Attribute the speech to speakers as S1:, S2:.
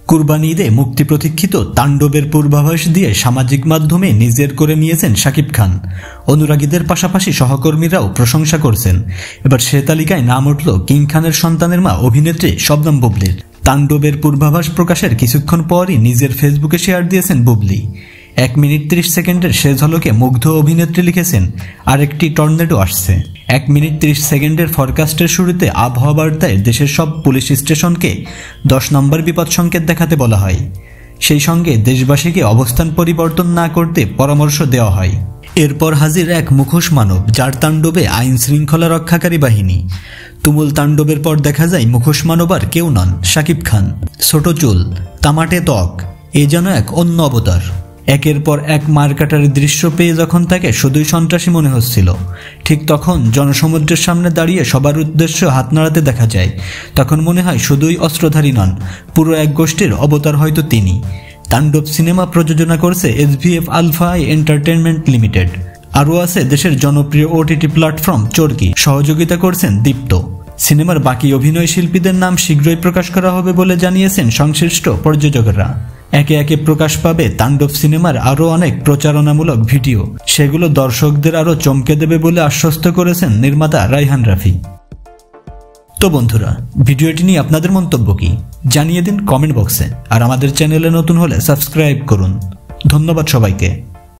S1: কুরবানি ঈদে মুক্তি প্রতীক্ষিত তাণ্ডবের পূর্বাভাস দিয়ে সামাজিক মাধ্যমে নিজের করে নিয়েছেন শাকিব খান। অনুরাগীদের পাশাপাশি সহকর্মীরাও প্রশংসা করছেন। এবার সে তালিকায় নাম উঠল কিং খানের সন্তানের মা অভিনেত্রী শবনম বুবলির। তাণ্ডবের পূর্বাভাস প্রকাশের কিছুক্ষণ পরই নিজের ফেসবুকে শেয়ার দিয়েছেন বুবলি। 1 মিনিট 30 সেকেন্ডের সে ঝলকে মুগ্ধ অভিনেত্রী লিখেছেন, আরেকটি টর্নেডো আসছে। 1 মিনিট 30 সেকেন্ডের ফরকাস্টের শুরুতে আবহাওয়া বার্তায় দেশের সব পুলিশ স্টেশনকে 10 নম্বর বিপদ সংকেত দেখাতে বলা হয়। সেই সঙ্গে দেশবাসীকে অবস্থান পরিবর্তন না করতে পরামর্শ দেওয়া হয়। এরপর হাজির এক মুখোশ মানব, যার তাণ্ডবে আইন শৃঙ্খলা রক্ষাকারী বাহিনী। তুমুল তাণ্ডবের পর দেখা যায় মুখোশ মানব আর কেউ নন, শাকিব খান। ছোট চুল, তামাটে ত্বক, এ যেন এক অন্য অবতার। একের পর এক মারকাটার দৃশ্য পেয়ে যখন তাকে শুধুই সন্ত্রাসী মনে হচ্ছিল, ঠিক তখন জনসমুদ্রের সামনে দাঁড়িয়ে সবার উদ্দেশ্য হাত নাড়াতে দেখা যায়। তখন মনে হয় শুধুই অস্ত্রধারী নন, পুরো এক গোষ্ঠীর অবতার হয়তো তিনি। তাণ্ডব সিনেমা প্রযোজনা করছে SVF আলফা এন্টারটেইনমেন্ট লিমিটেড। আরও আছে দেশের জনপ্রিয় OTT প্ল্যাটফর্ম চরকি, সহযোগিতা করছেন দীপ্ত। সিনেমার বাকি অভিনয় শিল্পীদের নাম শীঘ্রই প্রকাশ করা হবে বলে জানিয়েছেন সংশ্লিষ্ট প্রযোজকরা। একে একে প্রকাশ পাবে তাণ্ডব সিনেমার আরও অনেক প্রচারণামূলক ভিডিও, সেগুলো দর্শকদের আরও চমকে দেবে বলে আশ্বস্ত করেছেন নির্মাতা রায়হান রাফি। তো বন্ধুরা, ভিডিওটি নিয়ে আপনাদের মন্তব্য কি জানিয়ে দিন কমেন্ট বক্সে। আর আমাদের চ্যানেলে নতুন হলে সাবস্ক্রাইব করুন। ধন্যবাদ সবাইকে।